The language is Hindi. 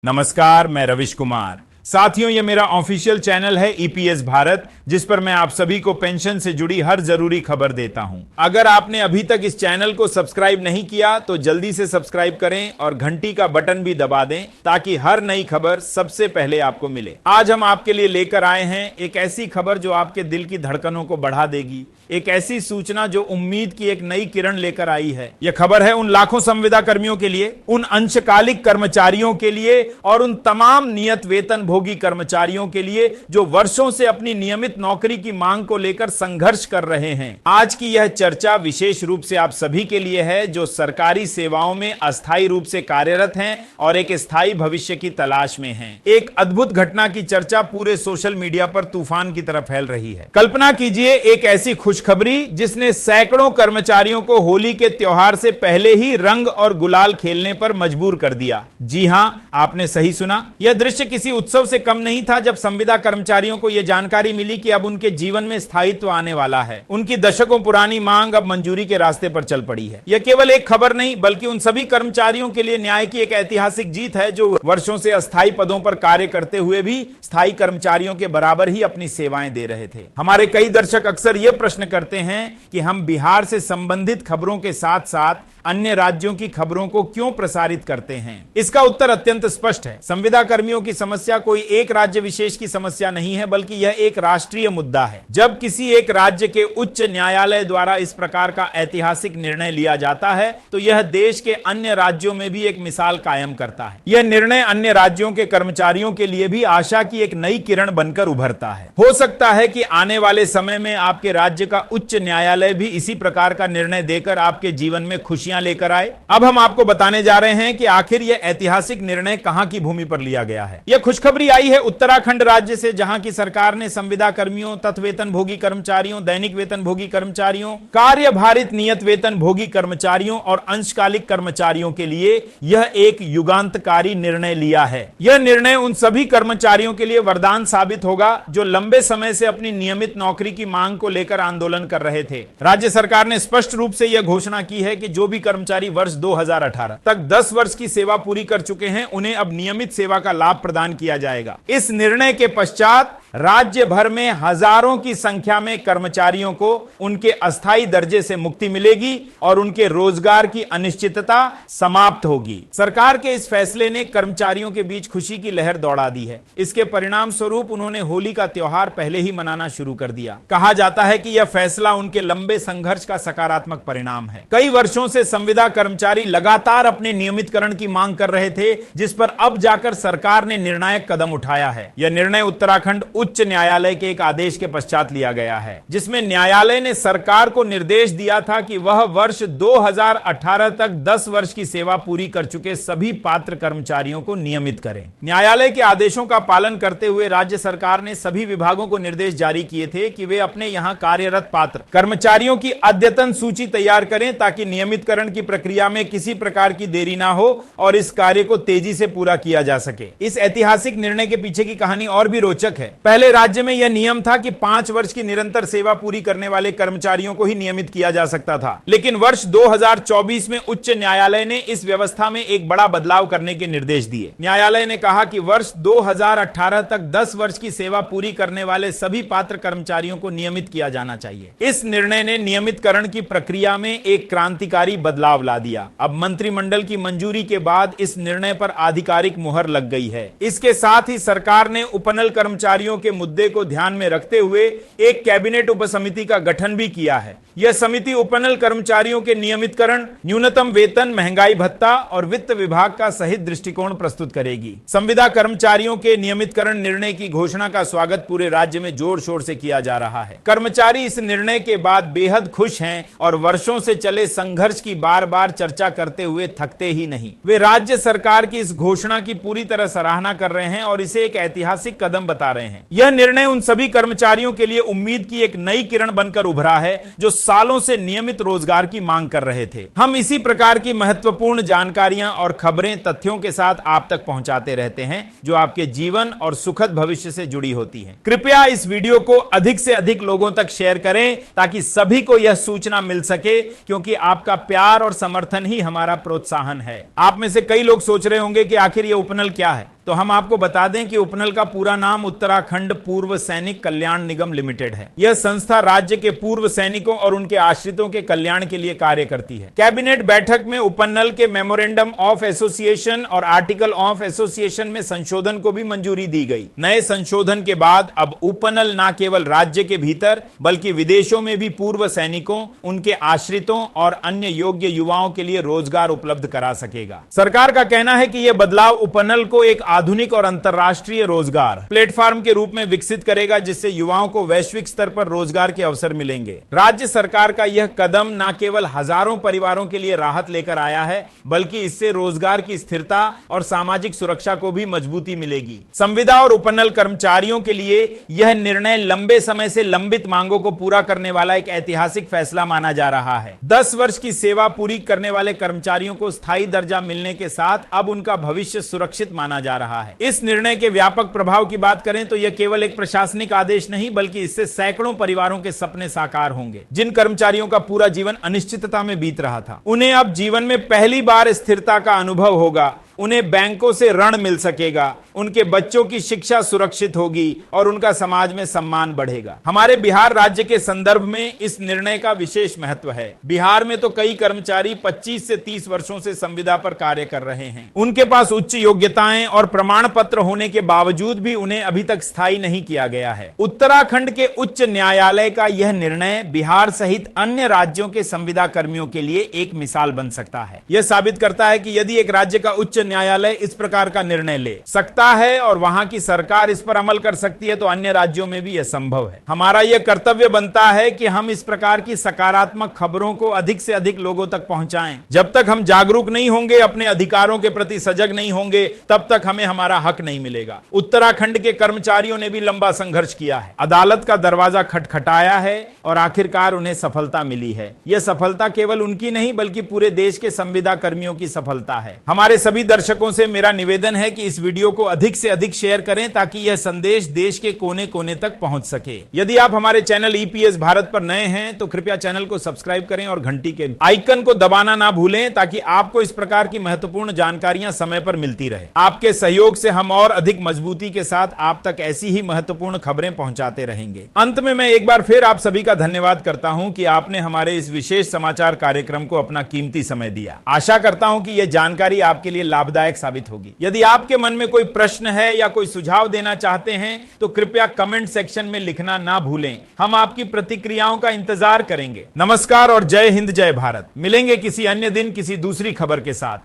नमस्कार, मैं रविश कुमार। साथियों, ये मेरा ऑफिशियल चैनल है ईपीएस भारत, जिस पर मैं आप सभी को पेंशन से जुड़ी हर जरूरी खबर देता हूं। अगर आपने अभी तक इस चैनल को सब्सक्राइब नहीं किया तो जल्दी से सब्सक्राइब करें और घंटी का बटन भी दबा दें ताकि हर नई खबर सबसे पहले आपको मिले। आज हम आपके लिए लेकर आए हैं एक ऐसी खबर जो आपके दिल की धड़कनों को बढ़ा देगी, एक ऐसी सूचना जो उम्मीद की एक नई किरण लेकर आई है। यह खबर है उन लाखों संविदा कर्मियों के लिए, उन अंशकालिक कर्मचारियों के लिए और उन तमाम नियत वेतन भोगी कर्मचारियों के लिए जो वर्षों से अपनी नियमित नौकरी की मांग को लेकर संघर्ष कर रहे हैं। आज की यह चर्चा विशेष रूप से आप सभी के लिए है जो सरकारी सेवाओं में अस्थायी रूप से कार्यरत हैं और एक स्थायी भविष्य की तलाश में हैं। एक अद्भुत घटना की चर्चा पूरे सोशल मीडिया पर तूफान की तरह फैल रही है। कल्पना कीजिए एक ऐसी खुशखबरी जिसने सैकड़ों कर्मचारियों को होली के त्योहार से पहले ही रंग और गुलाल खेलने पर मजबूर कर दिया। जी हां, आपने सही सुना। यह दृश्य किसी उत्सव से कम नहीं था जब संविदा कर्मचारियों को यह जानकारी मिली कि अब उनके जीवन में स्थायित्व आने वाला है। उनकी दशकों पुरानी मांग अब मंजूरी के रास्ते पर चल पड़ी है। यह केवल एक खबर नहीं बल्कि उन सभी कर्मचारियों के लिए न्याय की एक ऐतिहासिक जीत है जो वर्षों से अस्थायी पदों पर कार्य करते हुए भी स्थायी कर्मचारियों के बराबर ही अपनी सेवाएं दे रहे थे। हमारे कई दर्शक अक्सर यह प्रश्न करते हैं कि हम बिहार से संबंधित खबरों के साथ साथ अन्य राज्यों की खबरों को क्यों प्रसारित करते हैं। इसका उत्तर अत्यंत स्पष्ट है। संविदा कर्मियों की समस्या कोई एक राज्य विशेष की समस्या नहीं है बल्कि यह एक राष्ट्रीय मुद्दा है। जब किसी एक राज्य के उच्च न्यायालय द्वारा इस प्रकार का ऐतिहासिक निर्णय लिया जाता है तो यह देश के अन्य राज्यों में भी एक मिसाल कायम करता है। यह निर्णय अन्य राज्यों के कर्मचारियों के लिए भी आशा की एक नई किरण बनकर उभरता है। हो सकता है कि आने वाले समय में आपके राज्य का उच्च न्यायालय भी इसी प्रकार का निर्णय देकर आपके जीवन में खुशियां लेकर आए। अब हम आपको बताने जा रहे हैं कि आखिर यह ऐतिहासिक निर्णय कहां की भूमि पर लिया गया है। यह खुशखबरी आई है उत्तराखंड राज्य से, जहां की सरकार ने संविदा कर्मियों, तत्वेतन भोगी कर्मचारियों, दैनिक वेतन भोगी कर्मचारियों, कार्यभारित नियत वेतन भोगी कर्मचारियों और अंशकालिक कर्मचारियों के लिए यह एक युगांतकारी निर्णय लिया है। यह निर्णय उन सभी कर्मचारियों के लिए वरदान साबित होगा जो लंबे समय से अपनी नियमित नौकरी की मांग को लेकर आंदोलन कर रहे थे। राज्य सरकार ने स्पष्ट रूप से यह घोषणा की है कि जो भी कर्मचारी वर्ष 2018 तक 10 वर्ष की सेवा पूरी कर चुके हैं उन्हें अब नियमित सेवा का लाभ प्रदान किया जाएगा। इस निर्णय के पश्चात राज्य भर में हजारों की संख्या में कर्मचारियों को उनके अस्थायी दर्जे से मुक्ति मिलेगी और उनके रोजगार की अनिश्चितता समाप्त होगी। सरकार के इस फैसले ने कर्मचारियों के बीच खुशी की लहर दौड़ा दी है। इसके परिणाम स्वरूप उन्होंने होली का त्योहार पहले ही मनाना शुरू कर दिया। कहा जाता है कि यह फैसला उनके लंबे संघर्ष का सकारात्मक परिणाम है। कई वर्षों से संविदा कर्मचारी लगातार अपने नियमितकरण की मांग कर रहे थे, जिस पर अब जाकर सरकार ने निर्णायक कदम उठाया है। यह निर्णय उत्तराखंड उच्च न्यायालय के एक आदेश के पश्चात लिया गया है, जिसमें न्यायालय ने सरकार को निर्देश दिया था कि वह वर्ष 2018 तक 10 वर्ष की सेवा पूरी कर चुके सभी पात्र कर्मचारियों को नियमित करें। न्यायालय के आदेशों का पालन करते हुए राज्य सरकार ने सभी विभागों को निर्देश जारी किए थे कि वे अपने यहां कार्यरत पात्र कर्मचारियों की अद्यतन सूची तैयार करें ताकि नियमितकरण की प्रक्रिया में किसी प्रकार की देरी ना हो और इस कार्य को तेजी से पूरा किया जा सके। इस ऐतिहासिक निर्णय के पीछे की कहानी और भी रोचक है। पहले राज्य में यह नियम था कि 5 वर्ष की निरंतर सेवा पूरी करने वाले कर्मचारियों को ही नियमित किया जा सकता था, लेकिन वर्ष 2024 में उच्च न्यायालय ने इस व्यवस्था में एक बड़ा बदलाव करने के निर्देश दिए। न्यायालय ने कहा कि वर्ष 2018 तक 10 वर्ष की सेवा पूरी करने वाले सभी पात्र कर्मचारियों को नियमित किया जाना चाहिए। इस निर्णय ने नियमितकरण की प्रक्रिया में एक क्रांतिकारी बदलाव ला दिया। अब मंत्रिमंडल की मंजूरी के बाद इस निर्णय पर आधिकारिक मुहर लग गई है। इसके साथ ही सरकार ने उपनल कर्मचारियों के मुद्दे को ध्यान में रखते हुए एक कैबिनेट उपसमिति का गठन भी किया है। यह समिति उपनल कर्मचारियों के नियमितकरण, न्यूनतम वेतन, महंगाई भत्ता और वित्त विभाग का सहित दृष्टिकोण प्रस्तुत करेगी। संविदा कर्मचारियों के नियमितकरण निर्णय की घोषणा का स्वागत पूरे राज्य में जोर शोर से किया जा रहा है। कर्मचारी इस निर्णय के बाद बेहद खुश हैं और वर्षों से चले संघर्ष की बार बार चर्चा करते हुए थकते ही नहीं। वे राज्य सरकार की इस घोषणा की पूरी तरह सराहना कर रहे हैं और इसे एक ऐतिहासिक कदम बता रहे हैं। यह निर्णय उन सभी कर्मचारियों के लिए उम्मीद की एक नई किरण बनकर उभरा है जो सालों से नियमित रोजगार की मांग कर रहे थे। हम इसी प्रकार की महत्वपूर्ण जानकारियां और खबरें तथ्यों के साथ आप तक पहुंचाते रहते हैं जो आपके जीवन और सुखद भविष्य से जुड़ी होती हैं। कृपया इस वीडियो को अधिक से अधिक लोगों तक शेयर करें ताकि सभी को यह सूचना मिल सके, क्योंकि आपका प्यार और समर्थन ही हमारा प्रोत्साहन है। आप में से कई लोग सोच रहे होंगे कि आखिर यह उपनल क्या है, तो हम आपको बता दें कि उपनल का पूरा नाम उत्तराखंड पूर्व सैनिक कल्याण निगम लिमिटेड है। यह संस्था राज्य के पूर्व सैनिकों और उनके आश्रितों के कल्याण के लिए कार्य करती है। कैबिनेट बैठक में उपनल के मेमोरेंडम ऑफ एसोसिएशन और आर्टिकल ऑफ एसोसिएशन में संशोधन को भी मंजूरी दी गई। नए संशोधन के बाद अब उपनल न केवल राज्य के भीतर बल्कि विदेशों में भी पूर्व सैनिकों, उनके आश्रितों और अन्य योग्य युवाओं के लिए रोजगार उपलब्ध करा सकेगा। सरकार का कहना है कि यह बदलाव उपनल को एक आधुनिक और अंतर्राष्ट्रीय रोजगार प्लेटफॉर्म के रूप में विकसित करेगा, जिससे युवाओं को वैश्विक स्तर पर रोजगार के अवसर मिलेंगे। राज्य सरकार का यह कदम न केवल हजारों परिवारों के लिए राहत लेकर आया है, बल्कि इससे रोजगार की स्थिरता और सामाजिक सुरक्षा को भी मजबूती मिलेगी। संविदा और उपनल कर्मचारियों के लिए यह निर्णय लंबे समय से लंबित मांगों को पूरा करने वाला एक ऐतिहासिक फैसला माना जा रहा है। 10 वर्ष की सेवा पूरी करने वाले कर्मचारियों को स्थायी दर्जा मिलने के साथ अब उनका भविष्य सुरक्षित माना जा रहा है। इस निर्णय के व्यापक प्रभाव की बात करें तो यह केवल एक प्रशासनिक आदेश नहीं, बल्कि इससे सैकड़ों परिवारों के सपने साकार होंगे। जिन कर्मचारियों का पूरा जीवन अनिश्चितता में बीत रहा था, उन्हें अब जीवन में पहली बार स्थिरता का अनुभव होगा। उन्हें बैंकों से ऋण मिल सकेगा, उनके बच्चों की शिक्षा सुरक्षित होगी और उनका समाज में सम्मान बढ़ेगा। हमारे बिहार राज्य के संदर्भ में इस निर्णय का विशेष महत्व है। बिहार में तो कई कर्मचारी 25 से 30 वर्षों से संविदा पर कार्य कर रहे हैं। उनके पास उच्च योग्यताएं और प्रमाण पत्र होने के बावजूद भी उन्हें अभी तक स्थायी नहीं किया गया है। उत्तराखंड के उच्च न्यायालय का यह निर्णय बिहार सहित अन्य राज्यों के संविदा कर्मियों के लिए एक मिसाल बन सकता है। यह साबित करता है कि यदि एक राज्य का उच्च न्यायालय इस प्रकार का निर्णय ले सकता है और वहां की सरकार इस पर अमल कर सकती है, तो अन्य राज्यों में भी यह संभव है। हमारा यह कर्तव्य बनता है कि हम इस प्रकार की सकारात्मक खबरों को अधिक से अधिक लोगों तक पहुंचाएं। जब तक हम जागरूक नहीं होंगे, अपने अधिकारों के प्रति सजग नहीं होंगे, तब तक हमें हमारा हक नहीं मिलेगा। उत्तराखंड के कर्मचारियों ने भी लंबा संघर्ष किया है, अदालत का दरवाजा खटखटाया है और आखिरकार उन्हें सफलता मिली है। यह सफलता केवल उनकी नहीं बल्कि पूरे देश के संविदा कर्मियों की सफलता है। हमारे सभी दर्शकों से मेरा निवेदन है कि इस वीडियो को अधिक से अधिक शेयर करें ताकि यह संदेश देश के कोने कोने तक पहुंच सके। यदि आप हमारे चैनल ईपीएस भारत पर नए हैं तो कृपया चैनल को सब्सक्राइब करें और घंटी के आइकन को दबाना ना भूलें ताकि आपको इस प्रकार की महत्वपूर्ण जानकारियां समय पर मिलती रहे। आपके सहयोग से हम और अधिक मजबूती के साथ आप तक ऐसी ही महत्वपूर्ण खबरें पहुंचाते रहेंगे। अंत में मैं एक बार फिर आप सभी का धन्यवाद करता हूं कि आपने हमारे इस विशेष समाचार कार्यक्रम को अपना कीमती समय दिया। आशा करता हूं कि यह जानकारी आपके लिए लाभदायक साबित होगी। यदि आपके मन में कोई प्रश्न है या कोई सुझाव देना चाहते हैं तो कृपया कमेंट सेक्शन में लिखना ना भूलें। हम आपकी प्रतिक्रियाओं का इंतजार करेंगे। नमस्कार और जय हिंद, जय भारत। मिलेंगे किसी अन्य दिन किसी दूसरी खबर के साथ।